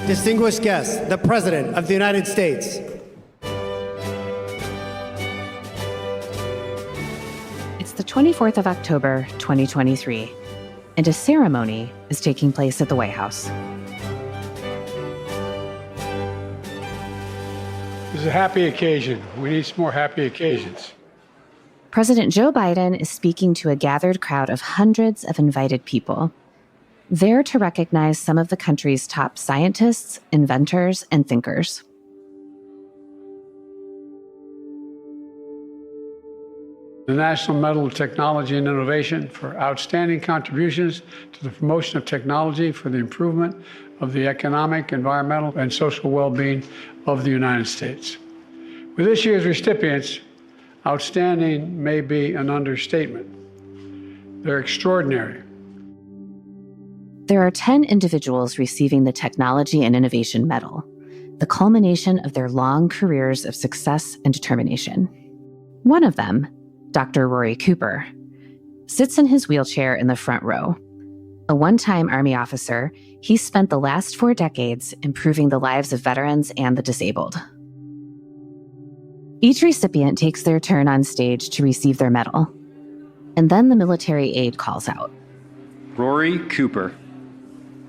distinguished guest, the President of the United States. It's the 24th of October, 2023, and a ceremony is taking place at the White House. It's a happy occasion. We need some more happy occasions. President Joe Biden is speaking to a gathered crowd of hundreds of invited people, there to recognize some of the country's top scientists, inventors, and thinkers. The National Medal of Technology and Innovation for outstanding contributions to the promotion of technology for the improvement of the economic, environmental, and social well-being of the United States. With this year's recipients, outstanding may be an understatement. They're extraordinary. There are 10 individuals receiving the Technology and Innovation Medal, the culmination of their long careers of success and determination. One of them, Dr. Rory Cooper, sits in his wheelchair in the front row. A one-time Army officer, he spent the last 4 decades improving the lives of veterans and the disabled. Each recipient takes their turn on stage to receive their medal, and then the military aide calls out. Rory Cooper.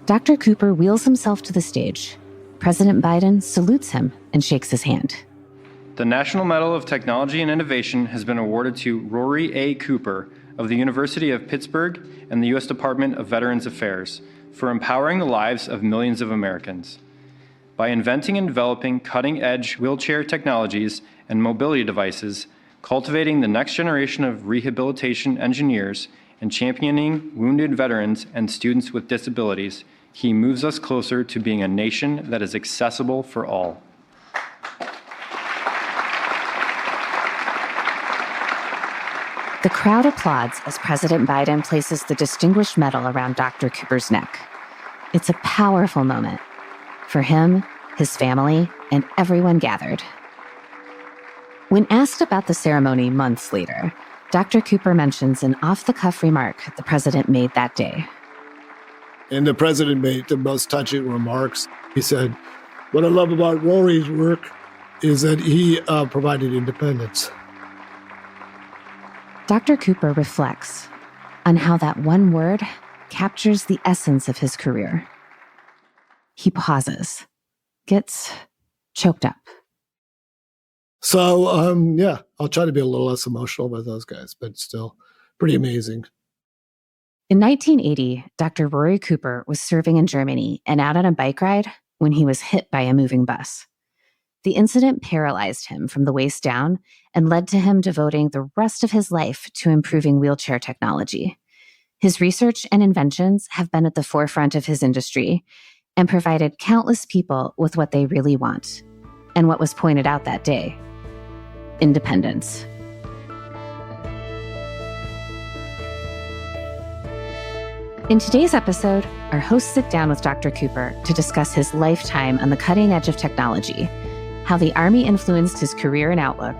Dr. Cooper wheels himself to the stage. President Biden salutes him and shakes his hand. The National Medal of Technology and Innovation has been awarded to Rory A. Cooper of the University of Pittsburgh and the U.S. Department of Veterans Affairs for empowering the lives of millions of Americans. By inventing and developing cutting-edge wheelchair technologies and mobility devices, cultivating the next generation of rehabilitation engineers, and championing wounded veterans and students with disabilities, he moves us closer to being a nation that is accessible for all. The crowd applauds as President Biden places the distinguished medal around Dr. Cooper's neck. It's a powerful moment for him, his family, and everyone gathered. When asked about the ceremony months later, Dr. Cooper mentions an off-the-cuff remark the president made that day. And the president made the most touching remarks. He said, "What I love about Rory's work is that he provided independence." Dr. Cooper reflects on how that one word captures the essence of his career. He gets choked up. So, I'll try to be a little less emotional with those guys, but still pretty amazing. In 1980, Dr. Rory Cooper was serving in Germany and out on a bike ride when he was hit by a moving bus. The incident paralyzed him from the waist down and led to him devoting the rest of his life to improving wheelchair technology. His research and inventions have been at the forefront of his industry and provided countless people with what they really want, and what was pointed out that day: independence. In today's episode, our hosts sit down with Dr. Cooper to discuss his lifetime on the cutting edge of technology, how the Army influenced his career and outlook,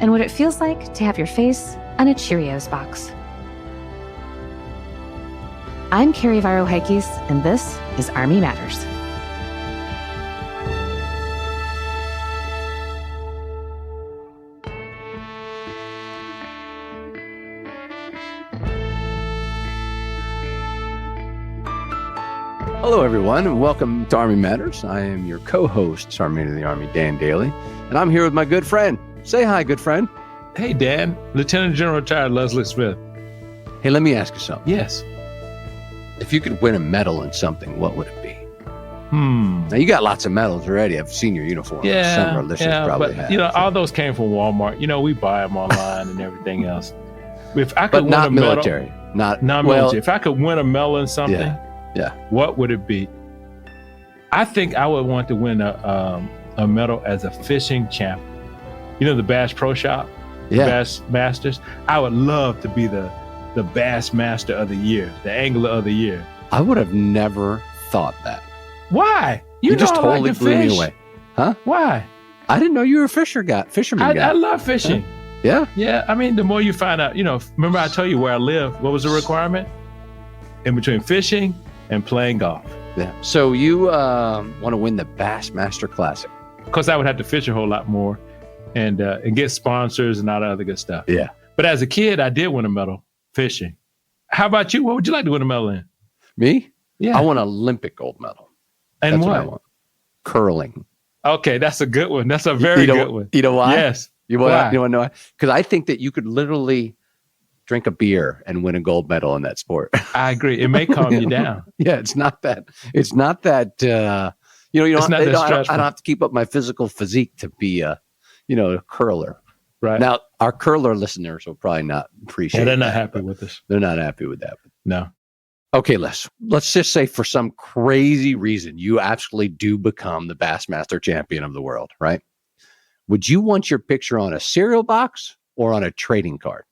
and what it feels like to have your face on a Cheerios box. I'm Carrie Varo-Heikes, and this is Army Matters. Hello, everyone, and welcome to Army Matters. I am your co-host, Sergeant of the Army, Dan Dailey, and I'm here with my good friend. Say hi, good friend. Hey, Dan. Lieutenant General retired Leslie Smith. Hey, let me ask you something. Yes. If you could win a medal in something, what would it be? Now, you got lots of medals already. I've seen your uniform. Some of our listeners probably but, have. all those came from Walmart. We buy them online and everything else. If I could but win not a military. Medal, not military. If I could win a medal in something, what would it be? I think I would want to win a medal as a fishing champion. The Bass Pro Shop, the Bass Masters. I would love to be the Bass Master of the Year, the Angler of the Year. I would have never thought that. Why? You just totally blew me away. Huh? Why? I didn't know you were a fisherman guy. I love fishing. Huh? Yeah? Yeah, the more you find out, remember I told you where I live, what was the requirement? In between fishing and playing golf. Yeah. So you want to win the Bassmaster Classic? Of course, I would have to fish a whole lot more and get sponsors and all that other good stuff. Yeah. But as a kid, I did win a medal fishing. How about you? What would you like to win a medal in? Me? Yeah. I want an Olympic gold medal. And That's what? I want. Curling. Okay, that's a good one. That's a very good one. You know why? Yes. You want to know why? Because I think that you could literally drink a beer and win a gold medal in that sport. I agree. It may calm you down. Yeah, it's not that. I don't have to keep up my physical physique to be a curler. Right. Now, our curler listeners will probably not appreciate they're not that, happy with us. They're not happy with that. No. Okay, let's just say for some crazy reason, you actually do become the Bassmaster champion of the world, right? Would you want your picture on a cereal box or on a trading card?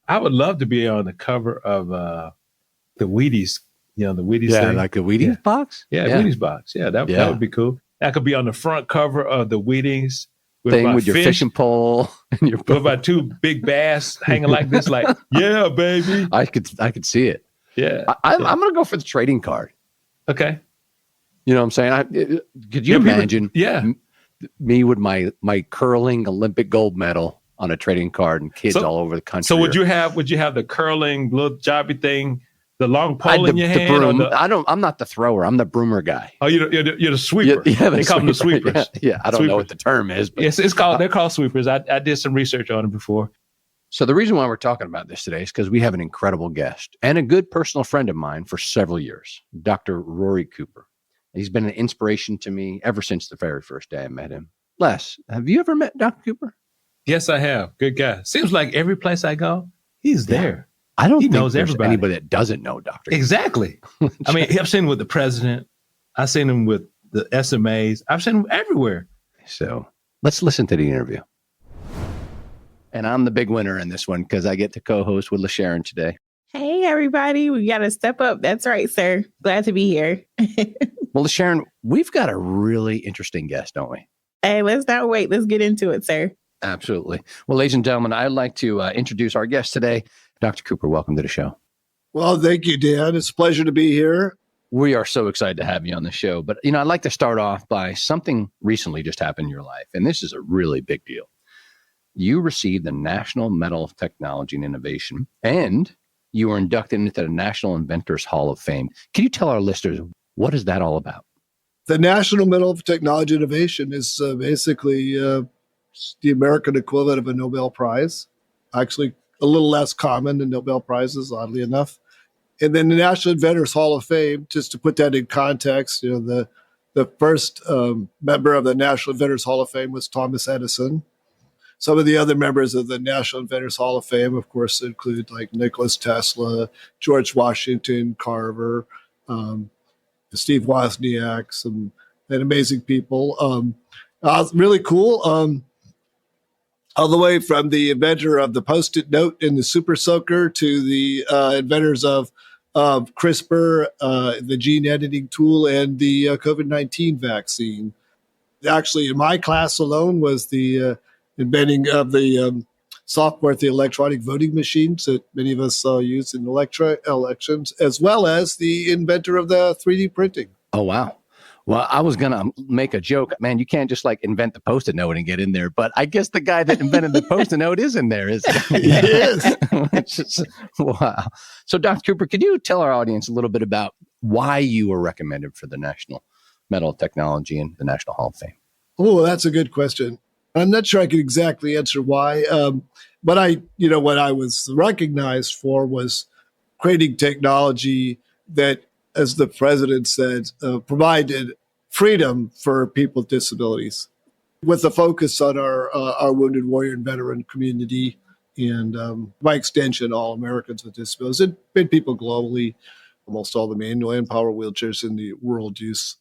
I would love to be on the cover of the Wheaties, the Wheaties thing. Like the Wheaties box? Yeah, Wheaties box. Yeah, that would be cool. That could be on the front cover of the Wheaties. With your fishing pole and your with about two big bass hanging like this, like, yeah, baby. I could see it. Yeah. I'm going to go for the trading card. Okay. You know what I'm saying? Could you imagine me with my curling Olympic gold medal on a trading card and kids all over the country? So would you have the curling little jobby thing, the long pole in your hand? Broom. I'm not the thrower. I'm the broomer guy. Oh, you're the sweeper. Yeah, they call them the sweepers. Yeah, I don't know what the term is. But they're called sweepers. I did some research on it before. So the reason why we're talking about this today is because we have an incredible guest and a good personal friend of mine for several years, Dr. Rory Cooper. He's been an inspiration to me ever since the very first day I met him. Les, have you ever met Dr. Cooper? Yes, I have. Good guy. Seems like every place I go, he's there. I don't think knows there's everybody. Anybody that doesn't know Dr. Cooper. Exactly. I mean, I've seen him with the president. I've seen him with the SMAs. I've seen him everywhere. So let's listen to the interview. And I'm the big winner in this one because I get to co-host with LaSharon today. Hey, everybody. We got to step up. That's right, sir. Glad to be here. Well, LaSharon, we've got a really interesting guest, don't we? Hey, let's not wait. Let's get into it, sir. Absolutely. Well, ladies and gentlemen, I'd like to introduce our guest today. Dr. Cooper, welcome to the show. Well, thank you, Dan. It's a pleasure to be here. We are so excited to have you on the show. But, I'd like to start off by something recently just happened in your life. And this is a really big deal. You received the National Medal of Technology and Innovation, and you were inducted into the National Inventors Hall of Fame. Can you tell our listeners, what is that all about? The National Medal of Technology and Innovation is basically the American equivalent of a Nobel Prize. Actually, a little less common than Nobel Prizes, oddly enough. And then the National Inventors Hall of Fame, just to put that in context, the first member of the National Inventors Hall of Fame was Thomas Edison. Some of the other members of the National Inventors Hall of Fame, of course, include like Nikola Tesla, George Washington Carver, Steve Wozniak, some amazing people. Really cool. All the way from the inventor of the Post-it note and the Super Soaker to the inventors of CRISPR, the gene editing tool, and the COVID-19 vaccine. Actually, in my class alone was the inventing of the software, the electronic voting machines that many of us use in elections, as well as the inventor of the 3D printing. Oh, wow. Well, I was going to make a joke. Man, you can't just invent the Post-it note and get in there. But I guess the guy that invented the Post-it note is in there, isn't he? He is. Wow. So, Dr. Cooper, could you tell our audience a little bit about why you were recommended for the National Medal of Technology and the National Hall of Fame? Oh, that's a good question. I'm not sure I can exactly answer why. But what I was recognized for was creating technology that, as the president said, provided freedom for people with disabilities, with a focus on our wounded warrior and veteran community, and by extension, all Americans with disabilities, and people globally. Almost all the manual and power wheelchairs in the world use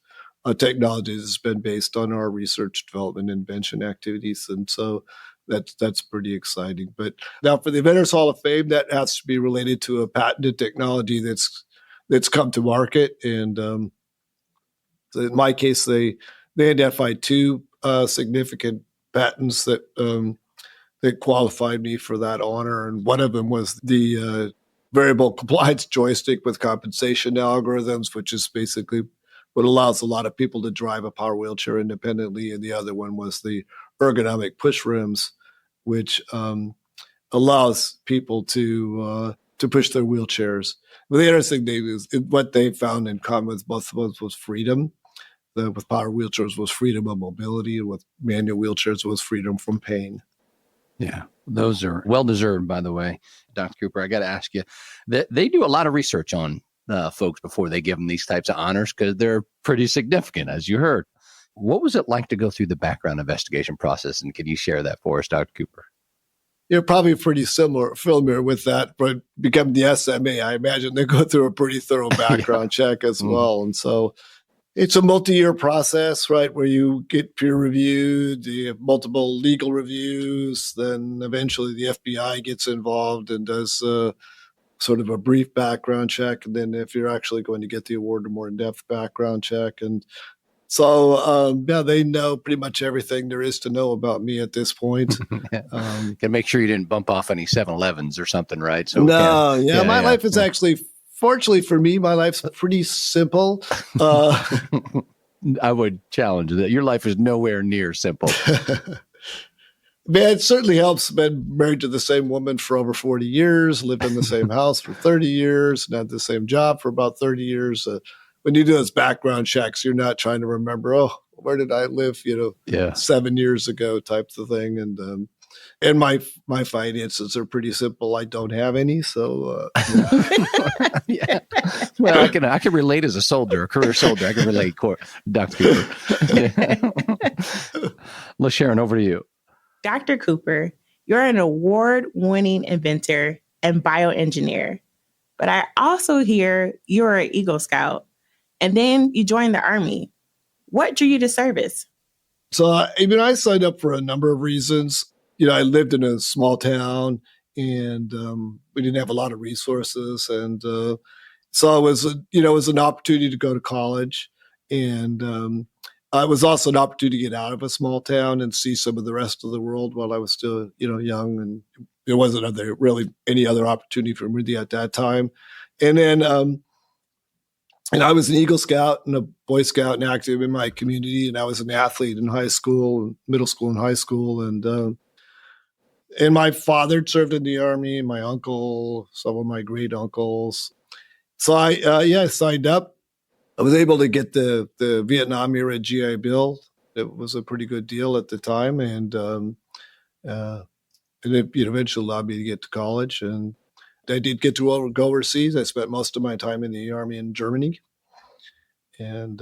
technologies has been based on our research, development, invention activities, and so that's pretty exciting. But now, for the Inventors Hall of Fame, that has to be related to a patented technology that's come to market. And so in my case, they identified two significant patents that qualified me for that honor. And one of them was the variable compliance joystick with compensation algorithms, which is basically what allows a lot of people to drive a power wheelchair independently. And the other one was the ergonomic push rims, which allows people to push their wheelchairs. But the interesting thing is what they found in common with both of us was freedom. With power wheelchairs was freedom of mobility, and with manual wheelchairs was freedom from pain. Yeah, those are well-deserved, by the way. Dr. Cooper, I got to ask you, they do a lot of research on folks before they give them these types of honors because they're pretty significant, as you heard. What was it like to go through the background investigation process, and can you share that for us, Dr. Cooper? You're probably pretty familiar with that, but become the SMA, I imagine they go through a pretty thorough background check as well. And so it's a multi-year process, right, where you get peer reviewed, you have multiple legal reviews, then eventually the FBI gets involved and does sort of a brief background check. And then if you're actually going to get the award, a more in-depth background check. And so, they know pretty much everything there is to know about me at this point. Can make sure you didn't bump off any 7-Elevens or something, right? So my life is actually, fortunately for me, my life's pretty simple. I would challenge that. Your life is nowhere near simple. Man, it certainly helps. Been married to the same woman for over 40 years, lived in the same house for 30 years, and had the same job for about 30 years. When you do those background checks, you're not trying to remember, where did I live, 7 years ago types of thing. And my finances are pretty simple. I don't have any. So, yeah. Well, I can relate as a career soldier. I can relate, Dr. Cooper. Well, Sharon, over to you. Dr. Cooper, you're an award-winning inventor and bioengineer, but I also hear you're an Eagle Scout, and then you joined the Army. What drew you to service? So, I signed up for a number of reasons. I lived in a small town, and we didn't have a lot of resources, and so it was an opportunity to go to college, and it was also an opportunity to get out of a small town and see some of the rest of the world while I was still, young, and there wasn't really any other opportunity for me at that time. And then, and I was an Eagle Scout and a Boy Scout and active in my community, and I was an athlete in high school, middle school, and high school, and my father served in the Army, and my uncle, some of my great uncles. So I signed up. I was able to get the Vietnam era GI Bill. It was a pretty good deal at the time, and it eventually allowed me to get to college. And I did get to go overseas. I spent most of my time in the Army in Germany, and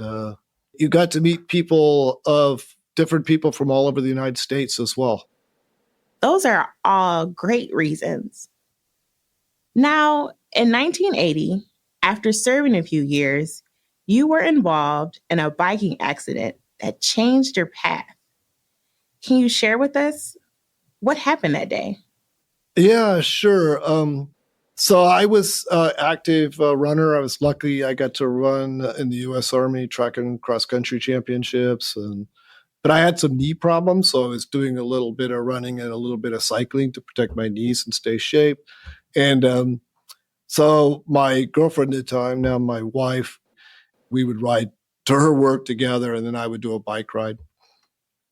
you got to meet different people from all over the United States as well. Those are all great reasons. Now, in 1980, after serving a few years, you were involved in a biking accident that changed your path. Can you share with us what happened that day? Yeah, sure. So I was an active runner. I was lucky I got to run in the U.S. Army track and cross-country championships. But I had some knee problems, so I was doing a little bit of running and a little bit of cycling to protect my knees and stay shape. And so my girlfriend at the time, now my wife, we would ride to her work together, and then I would do a bike ride.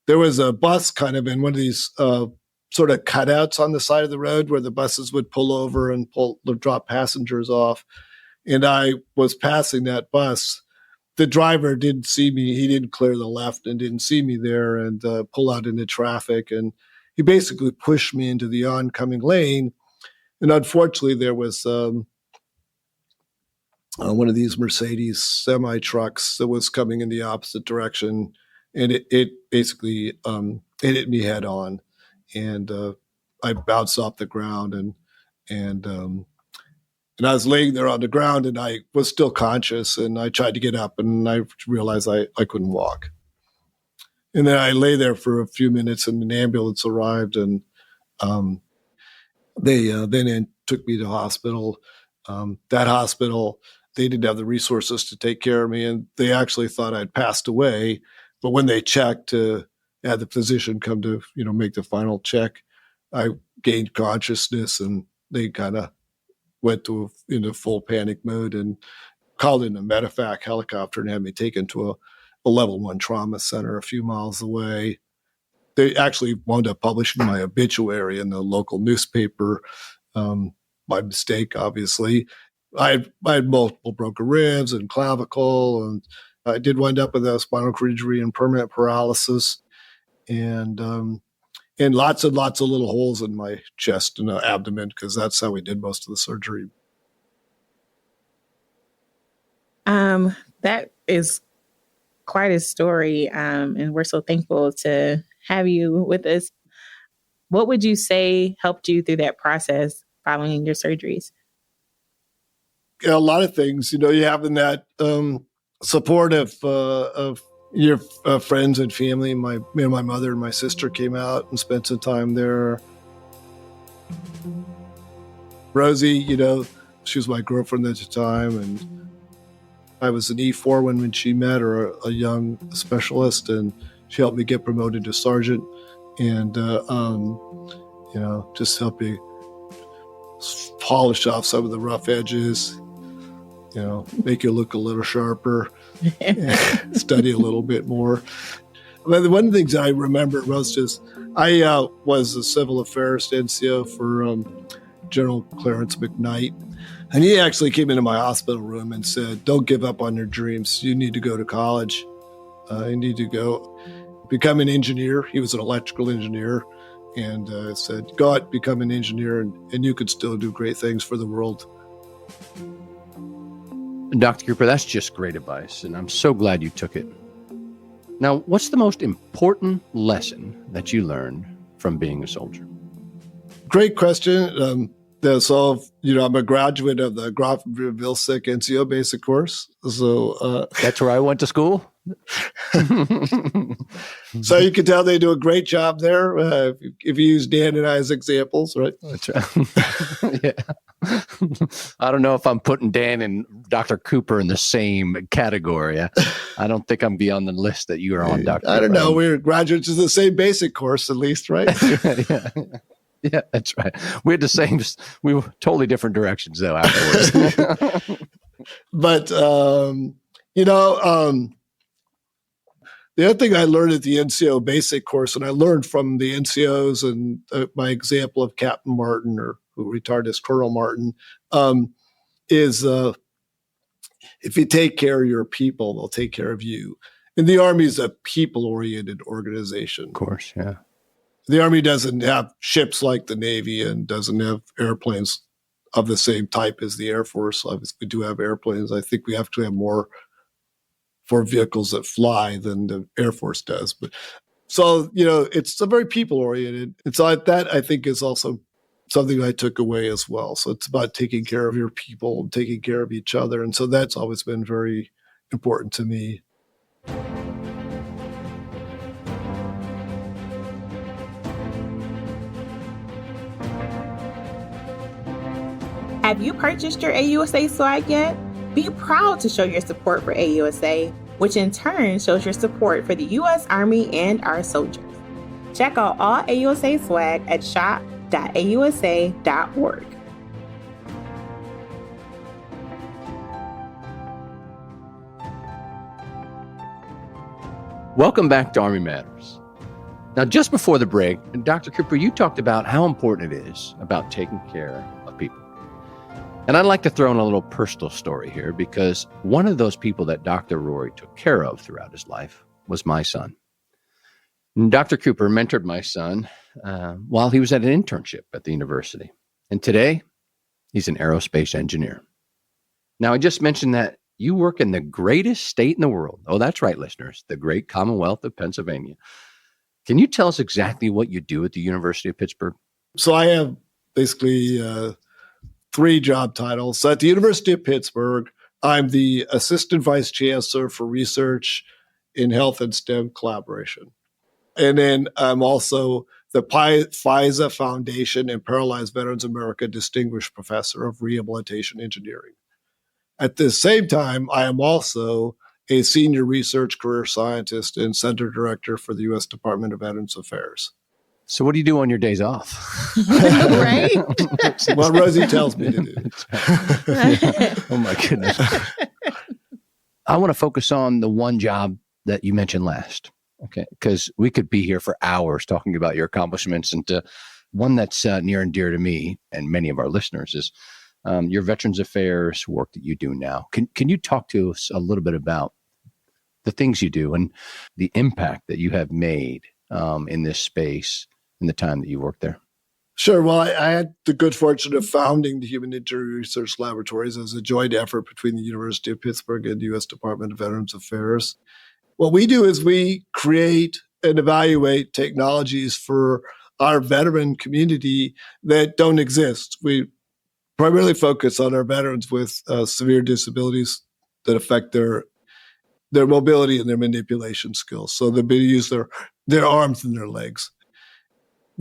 There was a bus kind of in one of these sort of cutouts on the side of the road where the buses would pull over and drop passengers off. And I was passing that bus. The driver didn't see me. He didn't clear the left and didn't see me there and pull out into traffic. And he basically pushed me into the oncoming lane. And unfortunately, there was one of these Mercedes semi trucks that was coming in the opposite direction, and it basically it hit me head on, and I bounced off the ground, and I was laying there on the ground, and I was still conscious, and I tried to get up, and I realized I couldn't walk, and then I lay there for a few minutes, and an ambulance arrived, and they then took me to hospital. That hospital, they didn't have the resources to take care of me, and they actually thought I'd passed away. But when they checked to have the physician come to, make the final check, I gained consciousness, and they kind of went into full panic mode. And called in a medevac helicopter and had me taken to a level 1 trauma center a few miles away. They actually wound up publishing my obituary in the local newspaper. My mistake, obviously. I had multiple broken ribs and clavicle, and I did wind up with a spinal cord injury and permanent paralysis, and lots and lots of little holes in my chest and abdomen, because that's how we did most of the surgery. That is quite a story, and we're so thankful to have you with us. What would you say helped you through that process following your surgeries? A lot of things, you having that support of your friends and family. My mother and my sister came out and spent some time there. Rosie, she was my girlfriend at the time, and I was an E4 when she met, or a young specialist, and she helped me get promoted to sergeant, and just help me polish off some of the rough edges, make you look a little sharper, study a little bit more. But one of the things I remember was just, I was a civil affairs NCO for General Clarence McKnight. And he actually came into my hospital room and said, "Don't give up on your dreams. You need to go to college. You need to go become an engineer." He was an electrical engineer, and said, "Go out, become an engineer, and you could still do great things for the world." Dr. Cooper, that's just great advice, and I'm so glad you took it. Now, what's the most important lesson that you learned from being a soldier? Great question. So, I'm a graduate of the Grafenberg-Vilsek NCO basic course. So that's where I went to school. So you can tell they do a great job there. If you use Dan and I as examples, right? That's right. Yeah. I don't know if I'm putting Dan and Dr. Cooper in the same category. I don't think I'm beyond the list that you are on, Dr. I don't know. We're graduates of the same basic course, at least, right? Yeah, that's right. We had the same, we were totally different directions though afterwards. But, the other thing I learned at the NCO basic course, and I learned from the NCOs and my example of Captain Martin, or who retired as Colonel Martin, is if you take care of your people, they'll take care of you. And the Army is a people-oriented organization. Of course, yeah. The Army doesn't have ships like the Navy and doesn't have airplanes of the same type as the Air Force. Obviously, we do have airplanes. I think we actually have more for vehicles that fly than the Air Force does. But so, it's a very people-oriented. And so that, I think, is also something I took away as well. So it's about taking care of your people and taking care of each other. And so that's always been very important to me. Have you purchased your AUSA swag yet? Be proud to show your support for AUSA, which in turn shows your support for the U.S. Army and our soldiers. Check out all AUSA swag at shop.ausa.org. Welcome back to Army Matters. Now, just before the break, Dr. Cooper, you talked about how important it is about taking care of people. And I'd like to throw in a little personal story here, because one of those people that Dr. Rory took care of throughout his life was my son. And Dr. Cooper mentored my son while he was at an internship at the university. And today, he's an aerospace engineer. Now, I just mentioned that you work in the greatest state in the world. Oh, that's right, listeners, the great Commonwealth of Pennsylvania. Can you tell us exactly what you do at the University of Pittsburgh? So I have basically 3 job titles. So at the University of Pittsburgh, I'm the Assistant Vice Chancellor for Research in Health and STEM Collaboration. And then I'm also the FISA Foundation and Paralyzed Veterans America Distinguished Professor of Rehabilitation Engineering. At the same time, I am also a Senior Research Career Scientist and Center Director for the U.S. Department of Veterans Affairs. So what do you do on your days off? Right? Well, Rosie tells me to do. Oh, my goodness. I want to focus on the one job that you mentioned last. Okay. Because we could be here for hours talking about your accomplishments, and one that's near and dear to me and many of our listeners is your Veterans Affairs work that you do now. Can you talk to us a little bit about the things you do and the impact that you have made in this space in the time that you worked there? Sure. Well, I had the good fortune of founding the Human Injury Research Laboratories as a joint effort between the University of Pittsburgh and the U.S. Department of Veterans Affairs. What we do is we create and evaluate technologies for our veteran community that don't exist. We primarily focus on our veterans with severe disabilities that affect their mobility and their manipulation skills. So they'll use their arms and their legs.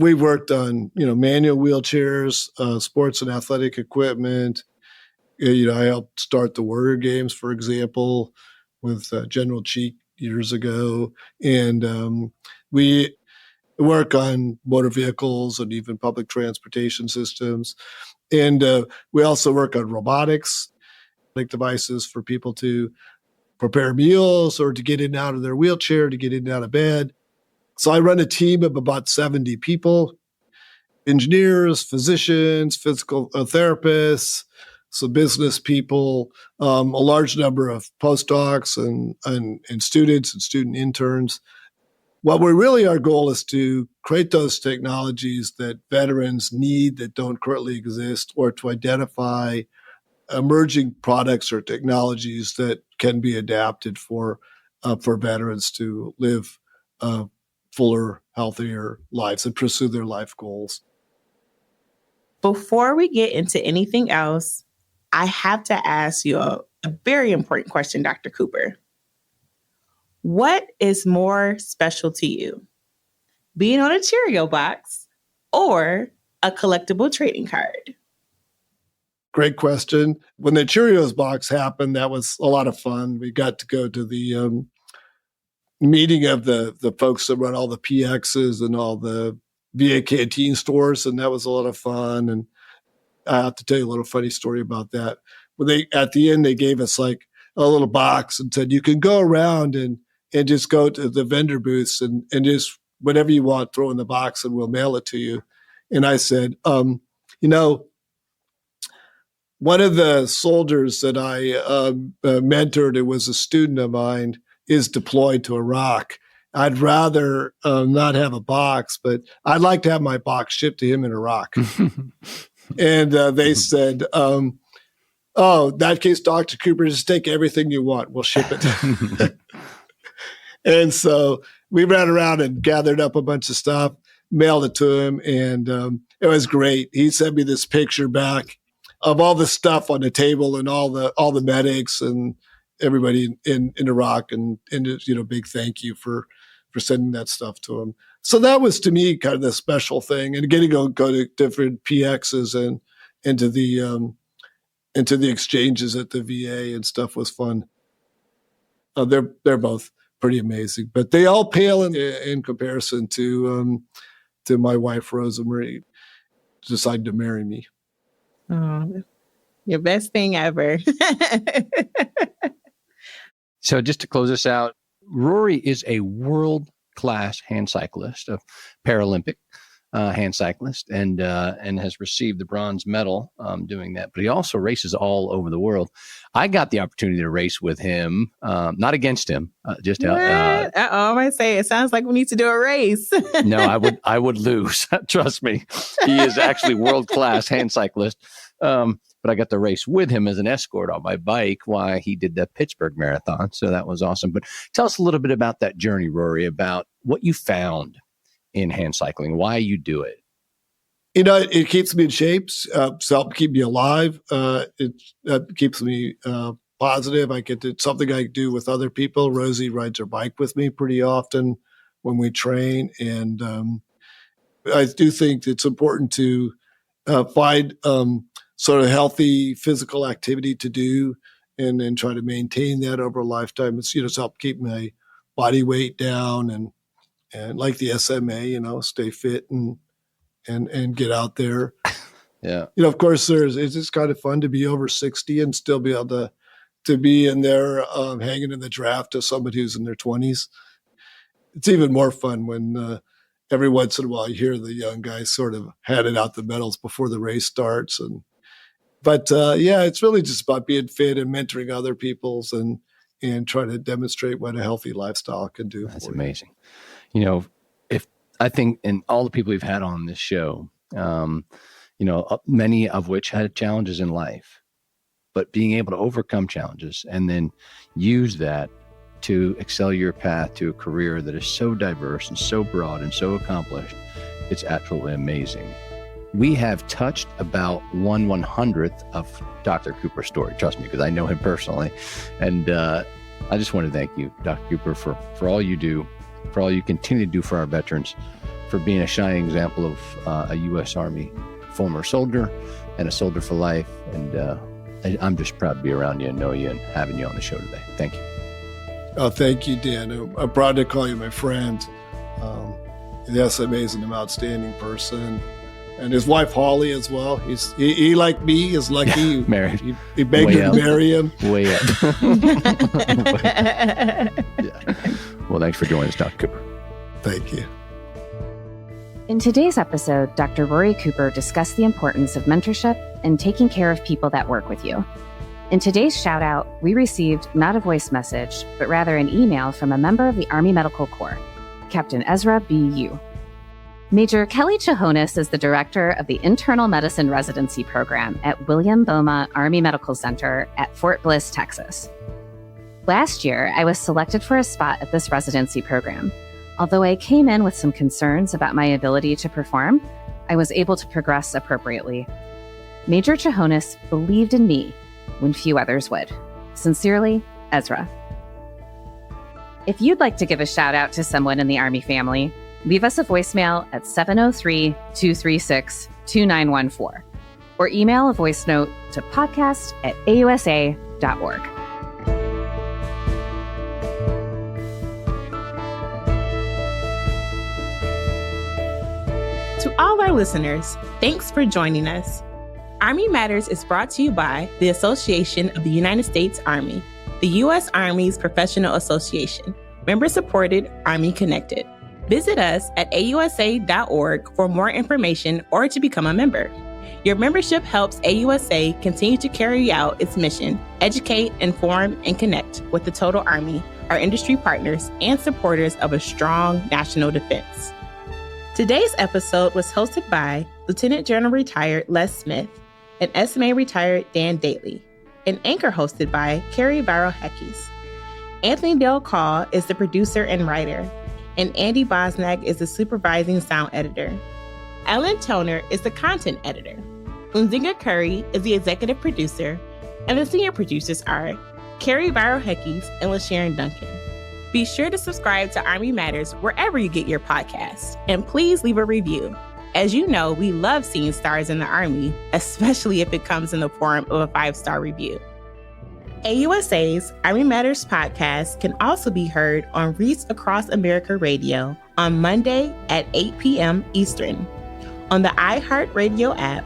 We've worked on, manual wheelchairs, sports and athletic equipment. I helped start the Warrior Games, for example, with General Cheek years ago. And we work on motor vehicles and even public transportation systems. And we also work on robotics, like devices for people to prepare meals or to get in and out of their wheelchair, to get in and out of bed. So I run a team of about 70 people, engineers, physicians, physical therapists, some business people, a large number of postdocs and students and student interns. Our goal is to create those technologies that veterans need that don't currently exist, or to identify emerging products or technologies that can be adapted for veterans to live fuller, healthier lives and pursue their life goals. Before we get into anything else, I have to ask you a very important question, Dr. Cooper. What is more special to you? Being on a Cheerio box or a collectible trading card? Great question. When the Cheerios box happened, that was a lot of fun. We got to go to the meeting of the folks that run all the PXs and all the VA canteen stores, and that was a lot of fun. And I have to tell you a little funny story about that. When at the end, they gave us like a little box and said, you can go around and just go to the vendor booths and just whatever you want, throw in the box and we'll mail it to you. And I said, one of the soldiers that I mentored, it was a student of mine, is deployed to Iraq. I'd rather not have a box, but I'd like to have my box shipped to him in Iraq. And they said, in that case, Dr. Cooper, just take everything you want. We'll ship it. And so we ran around and gathered up a bunch of stuff, mailed it to him, and it was great. He sent me this picture back of all the stuff on the table and all the medics and everybody in Iraq, and big thank you for sending that stuff to him. So that was, to me, kind of the special thing. And getting to go to different PXs and into the exchanges at the VA and stuff was fun. They're both pretty amazing, but they all pale in comparison to my wife Rosemary decided to marry me. Oh, your best thing ever. So just to close this out, Rory is a world-class hand cyclist, a Paralympic hand cyclist, and has received the bronze medal doing that. But he also races all over the world. I got the opportunity to race with him, not against him, just out. I might say it sounds like we need to do a race. No, I would lose. Trust me. He is actually world-class hand cyclist. But I got to race with him as an escort on my bike while he did the Pittsburgh Marathon. So that was awesome. But tell us a little bit about that journey, Rory, about what you found in hand cycling, why you do it. It keeps me in shape, helps keep me alive. It keeps me positive. It's something I do with other people. Rosie rides her bike with me pretty often when we train. And I do think it's important to find sort of healthy physical activity to do and try to maintain that over a lifetime. It's help keep my body weight down and like the SMA, stay fit and get out there. Yeah. Of course it's just kind of fun to be over 60 and still be able to to be in there hanging in the draft to somebody who's in their 20s. It's even more fun when every once in a while you hear the young guys sort of handing out the medals before the race starts. But it's really just about being fit and mentoring other people's and trying to demonstrate what a healthy lifestyle can do. That's amazing. You know, if I think in all the people we've had on this show, many of which had challenges in life, but being able to overcome challenges and then use that to excel your path to a career that is so diverse and so broad and so accomplished, it's absolutely amazing. We have touched about 1/100th of Dr. Cooper's story. Trust me, because I know him personally. And I just want to thank you, Dr. Cooper, for all you do, for all you continue to do for our veterans, for being a shining example of a U.S. Army former soldier and a soldier for life. And I'm just proud to be around you and know you and having you on the show today. Thank you. Oh, thank you, Dan. I'm proud to call you my friend. Yes, amazing, an outstanding person. And his wife, Holly, as well. He like me, is lucky. Married. He begged her to marry him. Way up. Yeah. Well, thanks for joining us, Dr. Cooper. Thank you. In today's episode, Dr. Rory Cooper discussed the importance of mentorship and taking care of people that work with you. In today's shout out, we received not a voice message, but rather an email from a member of the Army Medical Corps, Captain Ezra B.U. Major Kelly Chahonis is the director of the Internal Medicine Residency Program at William Beaumont Army Medical Center at Fort Bliss, Texas. Last year, I was selected for a spot at this residency program. Although I came in with some concerns about my ability to perform, I was able to progress appropriately. Major Chahonis believed in me when few others would. Sincerely, Ezra. If you'd like to give a shout out to someone in the Army family, leave us a voicemail at 703-236-2914 or email a voice note to podcast@ausa.org. To all our listeners, thanks for joining us. Army Matters is brought to you by the Association of the United States Army, the U.S. Army's professional association, member-supported, Army-connected. Visit us at ausa.org for more information or to become a member. Your membership helps AUSA continue to carry out its mission, educate, inform, and connect with the total Army, our industry partners, and supporters of a strong national defense. Today's episode was hosted by Lieutenant General Retired Les Smith and SMA Retired Dan Dailey, and anchor hosted by Carrie Barrow-Heckes. Anthony Del Call is the producer and writer, and Andy Bosnack is the supervising sound editor. Ellen Toner is the content editor. Unzinga Curry is the executive producer, and the senior producers are Carrie Barrow-Heckes and LaSharon Duncan. Be sure to subscribe to Army Matters wherever you get your podcasts, and please leave a review. As you know, we love seeing stars in the Army, especially if it comes in the form of a 5-star review. AUSA's Army Matters podcast can also be heard on Reach Across America Radio on Monday at 8 p.m. Eastern, on the iHeartRadio app,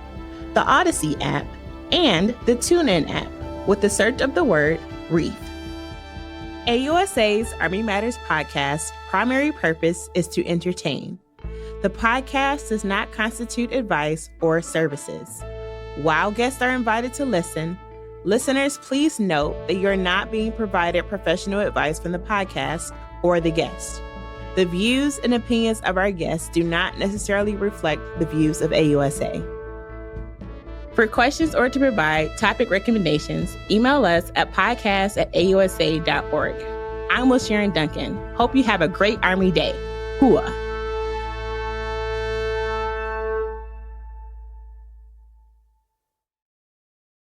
the Odyssey app, and the TuneIn app with the search of the word Wreath. AUSA's Army Matters podcast primary purpose is to entertain. The podcast does not constitute advice or services. While guests are invited to listen, listeners, please note that you're not being provided professional advice from the podcast or the guest. The views and opinions of our guests do not necessarily reflect the views of AUSA. For questions or to provide topic recommendations, email us at podcast@ausa.org. I'm LaSharon Duncan. Hope you have a great Army Day. Hooah!